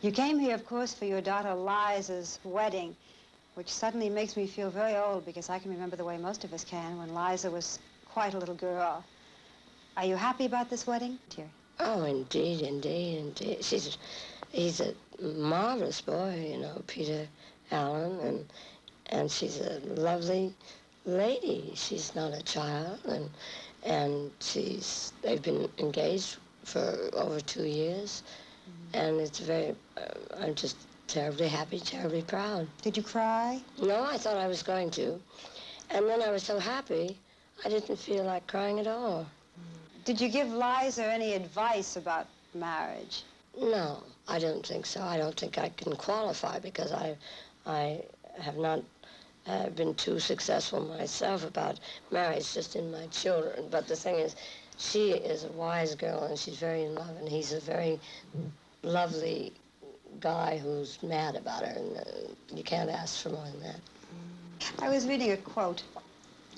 You came here, of course, for your daughter Liza's wedding, which suddenly makes me feel very old because I can remember the way most of us can when Liza was quite a little girl. Are you happy about this wedding, dear? Oh, indeed, indeed, indeed. He's a marvelous boy, you know, Peter Allen, and she's a lovely lady. She's not a child, and they've been engaged for over 2 years, and it's I'm just terribly happy, terribly proud. Did you cry? No, I thought I was going to, and then I was so happy, I didn't feel like crying at all. Did you give Liza any advice about marriage? No, I don't think so. I don't think I can qualify because I have not been too successful myself about marriage, just in my children. But the thing is, she is a wise girl and she's very in love, and he's a very lovely guy who's mad about her, and you can't ask for more than that. I was reading a quote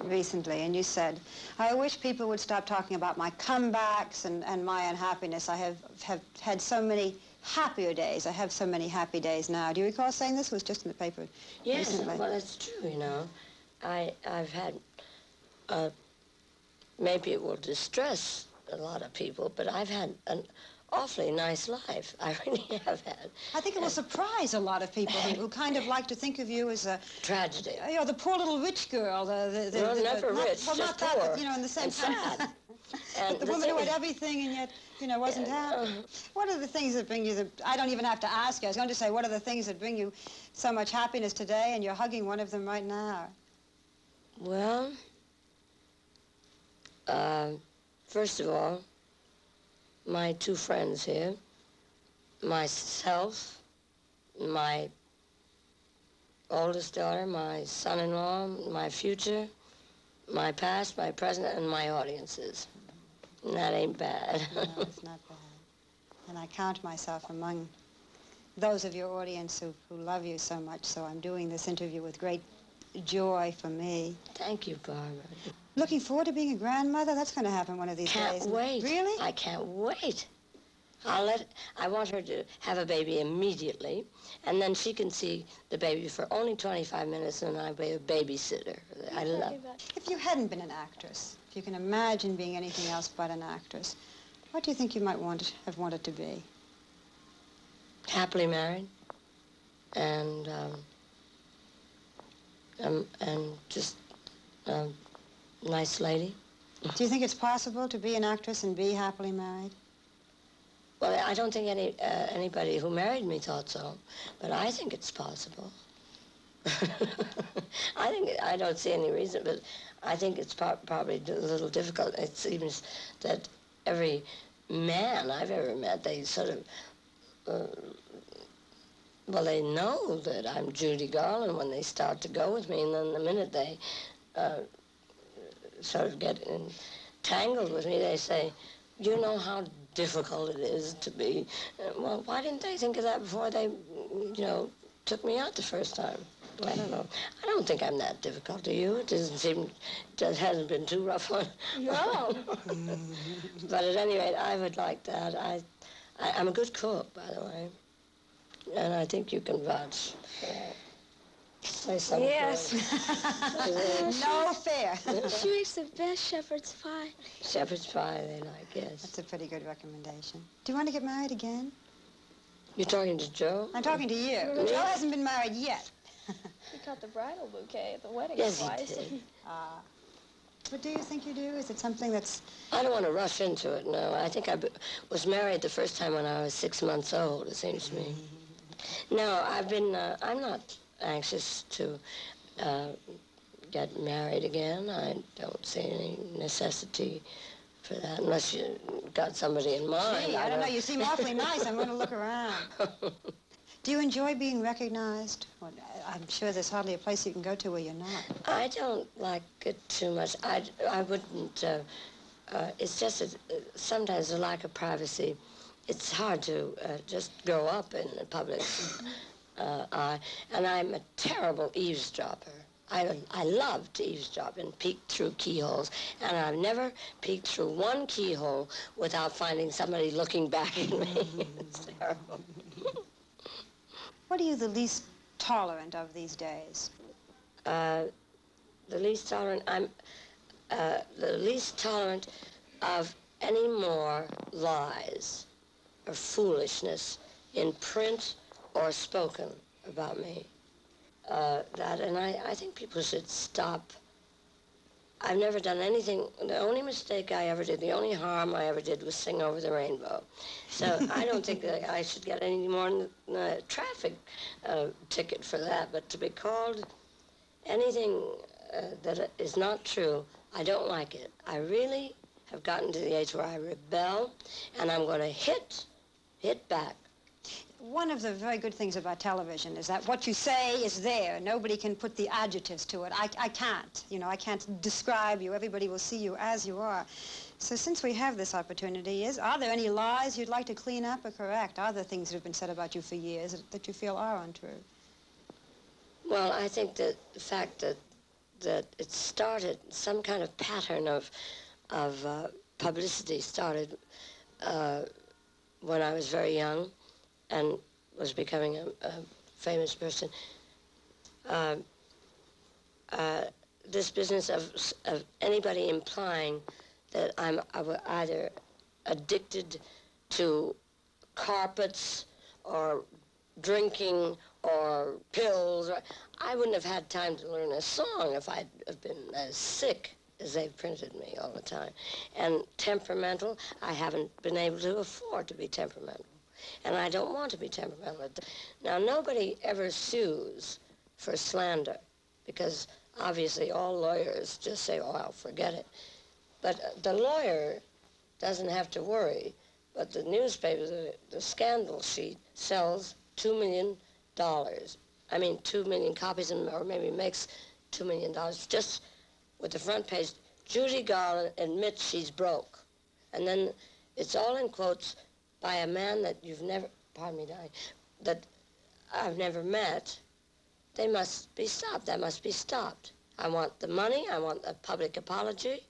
recently, and you said, I wish people would stop talking about my comebacks and my unhappiness. I have had so many happier days. I have so many happy days now. Do you recall saying this? It was just in the paper recently. Yes, well, it's true, you know. I've had, maybe it will distress a lot of people, but I've had an awfully nice life. I really have had. I think it will surprise a lot of people who kind of like to think of you as a... Tragedy. You know, the poor little rich girl. Never rich, well, just not poor. That, you know, in the same and time. sad. And the woman who had everything and yet, you know, wasn't happy. What are the things that bring you I don't even have to ask you. I was going to say, what are the things that bring you so much happiness today, and you're hugging one of them right now? Well, first of all, my two friends here, myself, my oldest daughter, my son-in-law, my future, my past, my present, and my audiences. And that ain't bad. No, it's not bad. And I count myself among those of your audience who love you so much, so I'm doing this interview with great joy for me. Thank you, Barbara. Looking forward to being a grandmother? That's going to happen one of these days. Can't wait. Really? I can't wait. I want her to have a baby immediately, and then she can see the baby for only 25 minutes, and I'll be a babysitter. I love it. If you hadn't been an actress, if you can imagine being anything else but an actress, what do you think you might have wanted to be? Happily married, and just a nice lady. Do you think it's possible to be an actress and be happily married? Well, I don't think anybody who married me thought so, but I think it's possible. I don't see any reason, but I think it's probably a little difficult. It seems that every man I've ever met, they sort of, well, they know that I'm Judy Garland when they start to go with me, and then the minute they sort of get entangled with me, they say, you know how difficult it is to be. Well, why didn't they think of that before they, you know, took me out the first time? I don't know. I don't think I'm that difficult to you. It doesn't seem, it hasn't been too rough on. No. But at any rate, I would like that. I'm a good cook, by the way, and I think you can vouch for that. Say something. Yes. No fair. She makes the best shepherd's pie. Shepherd's pie, they like, yes. That's a pretty good recommendation. Do you want to get married again? You're talking to Joe? I'm talking to you. Me? Joe hasn't been married yet. He got the bridal bouquet at the wedding Yes, twice. he did. What do you think you do? Is it something that's... I don't want to rush into it, no. I think I was married the first time when I was 6 months old, it seems to me. No, I'm not anxious to get married again. I don't see any necessity for that, unless you got somebody in mind. Gee, I don't know. You seem awfully nice. I'm going to look around. Do you enjoy being recognized? Well, I'm sure there's hardly a place you can go to where you're not. I don't like it too much. I wouldn't, it's just sometimes a lack of privacy. It's hard to just grow up in the public eye, and I'm a terrible eavesdropper. I love to eavesdrop and peek through keyholes, and I've never peeked through one keyhole without finding somebody looking back at me. It's terrible. What are you the least tolerant of these days? The least tolerant, I'm the least tolerant of any more lies or foolishness in print or spoken about me. And I think people should stop. I've never done anything. The only mistake I ever did, the only harm I ever did was sing Over the Rainbow. So I don't think that I should get any more than a traffic ticket for that. But to be called anything that is not true, I don't like it. I really have gotten to the age where I rebel, and I'm going to hit back. One of the very good things about television is that what you say is there. Nobody can put the adjectives to it. I can't. You know, I can't describe you. Everybody will see you as you are. So since we have this opportunity, are there any lies you'd like to clean up or correct? Are there things that have been said about you for years that you feel are untrue? Well, I think that the fact that it started, some kind of pattern of publicity started when I was very young and was becoming a famous person. This business of anybody implying that I'm either addicted to carpets or drinking or pills. I wouldn't have had time to learn a song if I'd have been as sick as they've printed me all the time. And temperamental, I haven't been able to afford to be temperamental. And I don't want to be temperamental. Now, nobody ever sues for slander because obviously all lawyers just say, oh, I'll forget it. But the lawyer doesn't have to worry. But the newspaper, the scandal sheet, sells $2 million. I mean, 2 million copies, or maybe makes $2 million. Just with the front page, Judy Garland admits she's broke. And then it's all in quotes by a man that you've never, pardon me, darling, that I've never met. They must be stopped. That must be stopped. I want the money, I want a public apology,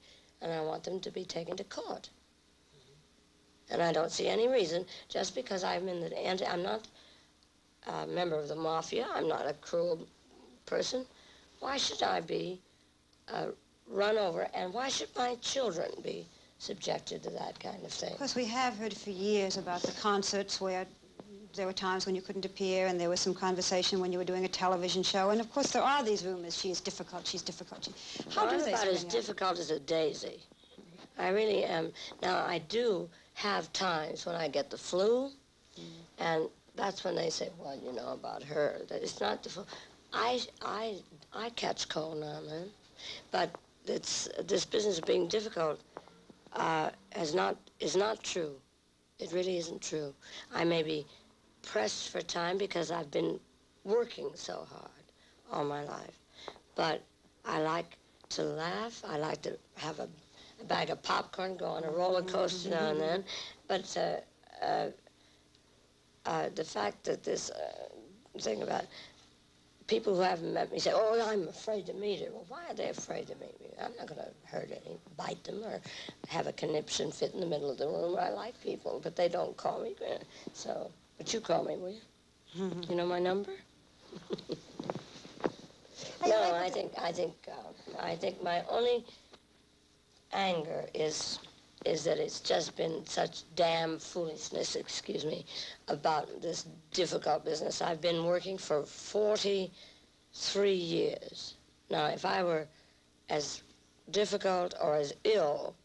and I want them to be taken to court. And I don't see any reason, just because I'm in the I'm not a member of the mafia, I'm not a cruel person. Why should I be run over, and why should my children be subjected to that kind of thing? Of course, we have heard for years about the concerts where there were times when you couldn't appear, and there was some conversation when you were doing a television show. And of course, there are these rumors. She is difficult. She's difficult. How do they I'm about as spring up? difficult as a daisy. I really am. Now, I do have times when I get the flu, and that's when they say, well, you know about her. That it's not the flu. I catch cold now and then, but it's this business of being difficult is not true. It really isn't true. I may be pressed for time because I've been working so hard all my life, but I like to laugh. I like to have a bag of popcorn, go on a roller coaster now and then, but the fact that this thing about people who haven't met me say, oh, I'm afraid to meet her. Well, why are they afraid to meet me? I'm not going to hurt any, bite them, or have a conniption fit in the middle of the room. I like people, but they don't call me. So, but you call me, will you? You know my number? No, I think my only anger is that it's just been such damn foolishness, excuse me, about this difficult business. I've been working for 43 years. Now, if I were as difficult or as ill,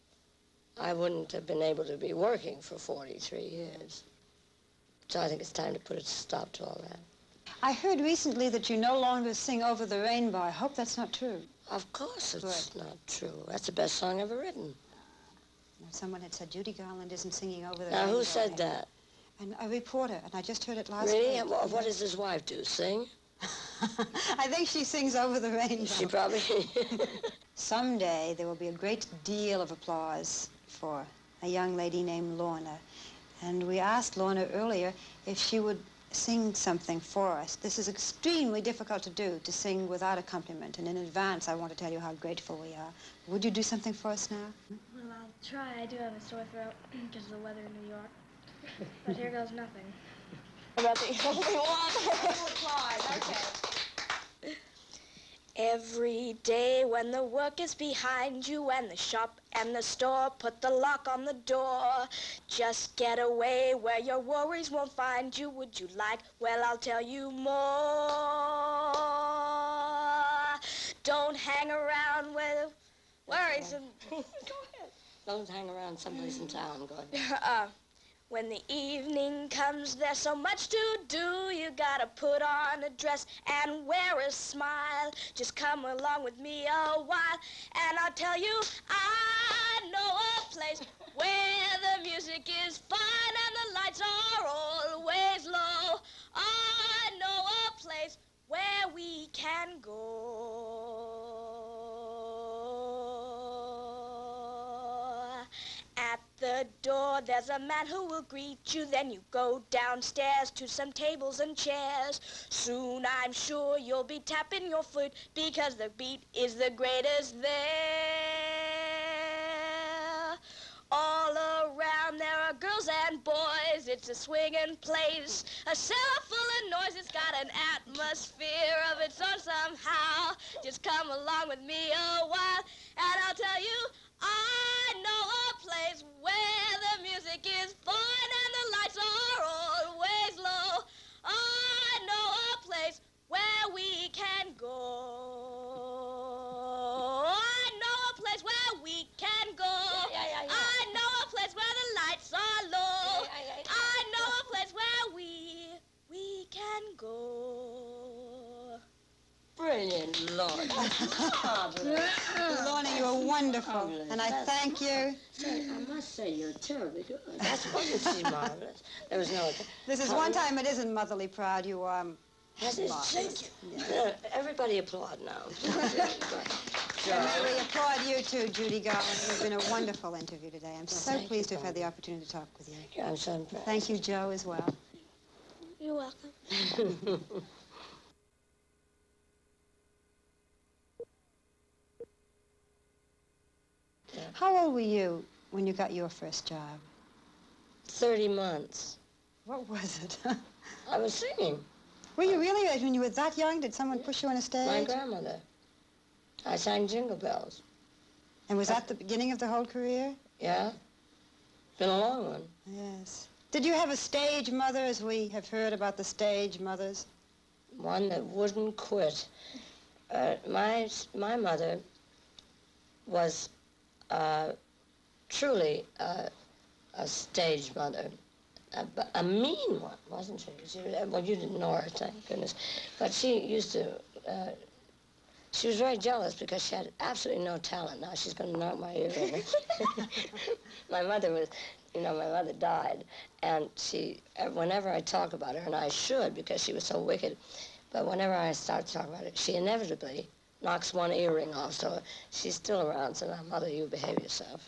I wouldn't have been able to be working for 43 years. So I think it's time to put a stop to all that. I heard recently that you no longer sing Over the Rainbow. I hope that's not true. Of course it's not true. That's the best song ever written. Someone had said Judy Garland isn't singing Over the Now, Rainbow. who said that? And a reporter, and I just heard it last Really? week. What does his wife do, sing? I think she sings Over the Rainbow. She probably... Someday there will be a great deal of applause for a young lady named Lorna. And we asked Lorna earlier if she would sing something for us. This is extremely difficult to do, to sing without accompaniment. And in advance, I want to tell you how grateful we are. Would you do something for us now? Well, I'll try. I do have a sore throat because of the weather in New York. But here goes nothing. About the only one. Okay. Every day when the work is behind you and the shop and the store put the lock on the door, just get away where your worries won't find you. Would you like? Well, I'll tell you more. Don't hang around where the worries and... Go ahead. Don't hang around someplace in town. Go ahead. When the evening comes, there's so much to do. You gotta put on a dress and wear a smile. Just come along with me a while, and I'll tell you, I know a place where the music is fine and the lights are always low. I know a place where we can go. At the door, there's a man who will greet you. Then you go downstairs to some tables and chairs. Soon, I'm sure you'll be tapping your foot because the beat is the greatest there. All around there are girls and boys. It's a swinging place, a cellar full of noise. It's got an atmosphere of its own somehow. Just come along with me a while, and I'll tell you, I know a place where the music is fine and the lights are always low. I know a place where we can go. I know a place where we can go. I know a place where the lights are low. I know a place where we can go. Brilliant, Lord. Lorna, you are wonderful, and I thank you. I must say, you're terribly good. That's obviously marvelous. There was no... This is one time it isn't motherly proud. You are Thank you. Everybody applaud now. And may we applaud you too, Judy Garland. You've been a wonderful interview today. I'm so pleased to have had the opportunity to talk with you. Thank you. I'm so impressed. Thank you, Joe, as well. You're welcome. How old were you when you got your first job? 30 months. What was it? I was singing. Were you really, when you were that young, did someone push you on a stage? My grandmother. I sang Jingle Bells. And was that the beginning of the whole career? Yeah. Been a long one. Yes. Did you have a stage mother, as we have heard about the stage mothers? One that wouldn't quit. My mother was truly a stage mother. A mean one, wasn't she? Well, you didn't know her, thank goodness. But she used to, she was very jealous because she had absolutely no talent. Now she's going to knock my ear over. My mother was, my mother died. And she, whenever I talk about her, and I should because she was so wicked, but whenever I start to talk about it, she inevitably knocks one earring off. So she's still around, so now, Mother, you behave yourself.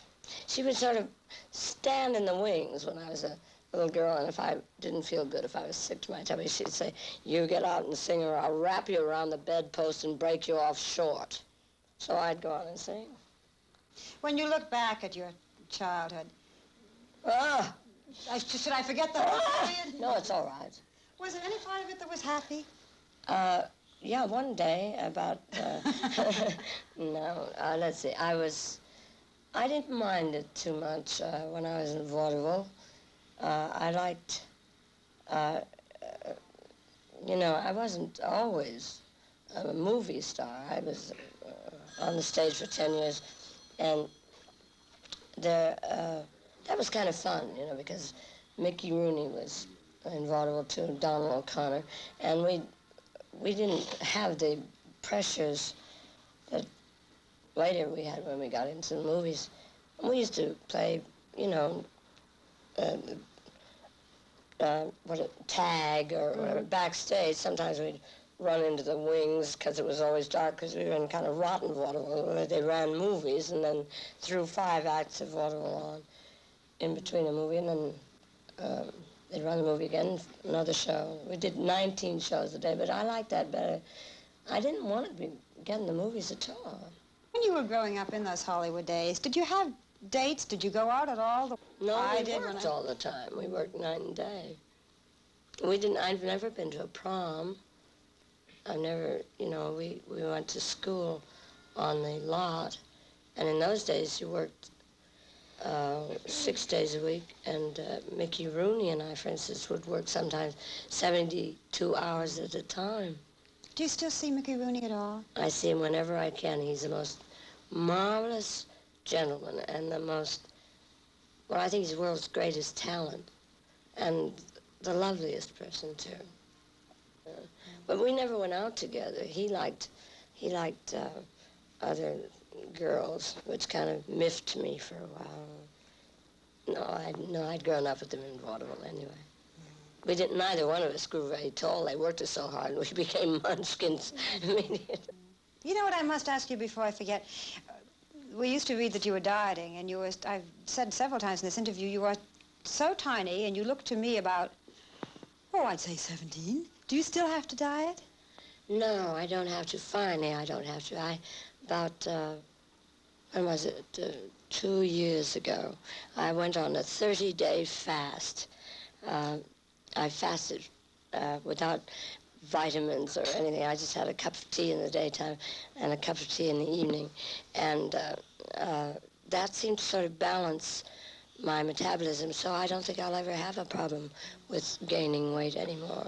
She would sort of stand in the wings when I was a little girl, and if I didn't feel good, if I was sick to my tummy, she'd say, you get out and sing or I'll wrap you around the bedpost and break you off short. So I'd go on and sing. When you look back at your childhood, should I forget the whole period? No, it's all right. Was there any part of it that was happy? Yeah, one day about, let's see, I didn't mind it too much when I was in vaudeville. I liked, I wasn't always a movie star. I was on the stage for 10 years, and that was kind of fun, because Mickey Rooney was in vaudeville too, Donald O'Connor, and we didn't have the pressures that later we had when we got into the movies. We used to play, tag or whatever, backstage. Sometimes we'd run into the wings because it was always dark because we were in kind of rotten vaudeville where they ran movies and then threw 5 acts of vaudeville on in between a movie, and then they'd run the movie again, another show. We did 19 shows a day, but I liked that better. I didn't want to be getting the movies at all. When you were growing up in those Hollywood days, did you have dates? Did you go out at all? No, we worked all the time. We worked night and day. I've never been to a prom. I've never, we went to school on the lot, and in those days you worked 6 days a week, and Mickey Rooney and I, for instance, would work sometimes 72 hours at a time. Do you still see Mickey Rooney at all? I see him whenever I can. He's the most marvelous gentleman and I think he's the world's greatest talent, and the loveliest person, too. But we never went out together. He liked other girls, which kind of miffed me for a while. No, I'd grown up with them in vaudeville anyway. Neither one of us grew very tall. They worked us so hard, and we became munchkins immediately. You know what I must ask you before I forget? We used to read that you were dieting, and I've said several times in this interview, you are so tiny, and you look to me about, I'd say 17. Do you still have to diet? No, I don't have to. Finally, I don't have to. When was it? 2 years ago, I went on a 30-day fast. I fasted without vitamins or anything. I just had a cup of tea in the daytime and a cup of tea in the evening. And that seemed to sort of balance my metabolism, so I don't think I'll ever have a problem with gaining weight anymore,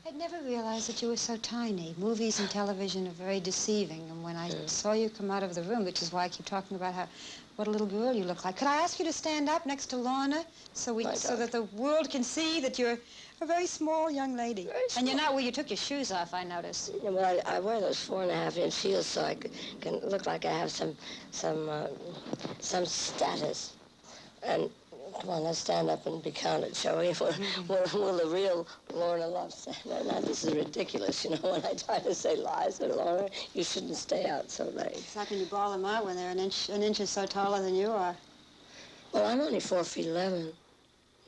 I'd never realized that you were so tiny. Movies and television are very deceiving, and when I saw you come out of the room, which is why I keep talking about what a little girl you look like. Could I ask you to stand up next to Lorna so that the world can see that you're a very small young lady? Very small. And you're not where you took your shoes off, I noticed. Yeah, well, I wear those 4.5-inch heels so I can look like I have some status. And come on, let's stand up and be counted, shall we? Will the real Lorna Luft stand up? Now, this is ridiculous, when I try to say Liza, Lorna, you shouldn't stay out so late. How can you ball them out when they're an inch or so taller than you are? Well, I'm only 4 feet 11.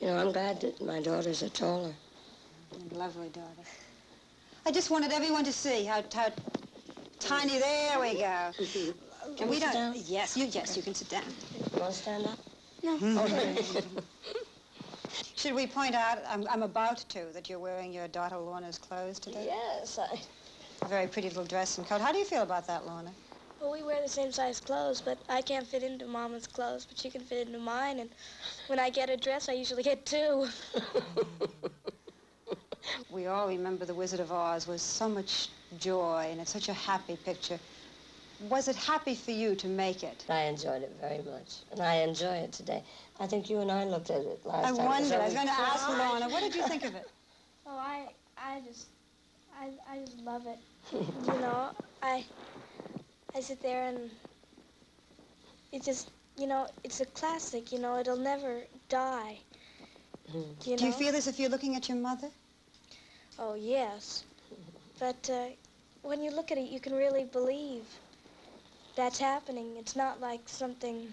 I'm glad that my daughters are taller. Lovely daughter. I just wanted everyone to see how tiny. There we go. Can we sit down? Yes, you can sit down. You want to stand up? No. Okay. Should we point out, I'm about to, that you're wearing your daughter Lorna's clothes today? Yes, A very pretty little dress and coat. How do you feel about that, Lorna? Well, we wear the same size clothes, but I can't fit into Mama's clothes, but she can fit into mine, and when I get a dress, I usually get 2. We all remember The Wizard of Oz with so much joy, and it's such a happy picture. Was it happy for you to make it? I enjoyed it very much, and I enjoy it today. I think you and I looked at it last time. I wondered. I was going to ask Lorna, what did you think of it? Oh, I just love it. I sit there and it just, it's a classic, it'll never die. Do you feel as if you're looking at your mother? Oh, yes. But when you look at it, you can really believe that's happening. It's not like something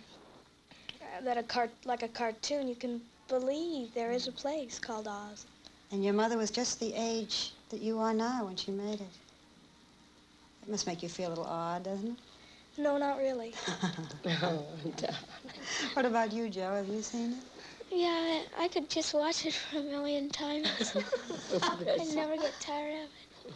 like a cartoon. You can believe there is a place called Oz. And your mother was just the age that you are now when she made it. It must make you feel a little odd, doesn't it? No, not really. What about you, Joe? Have you seen it? Yeah, I could just watch it for a million times. I'd never get tired of it.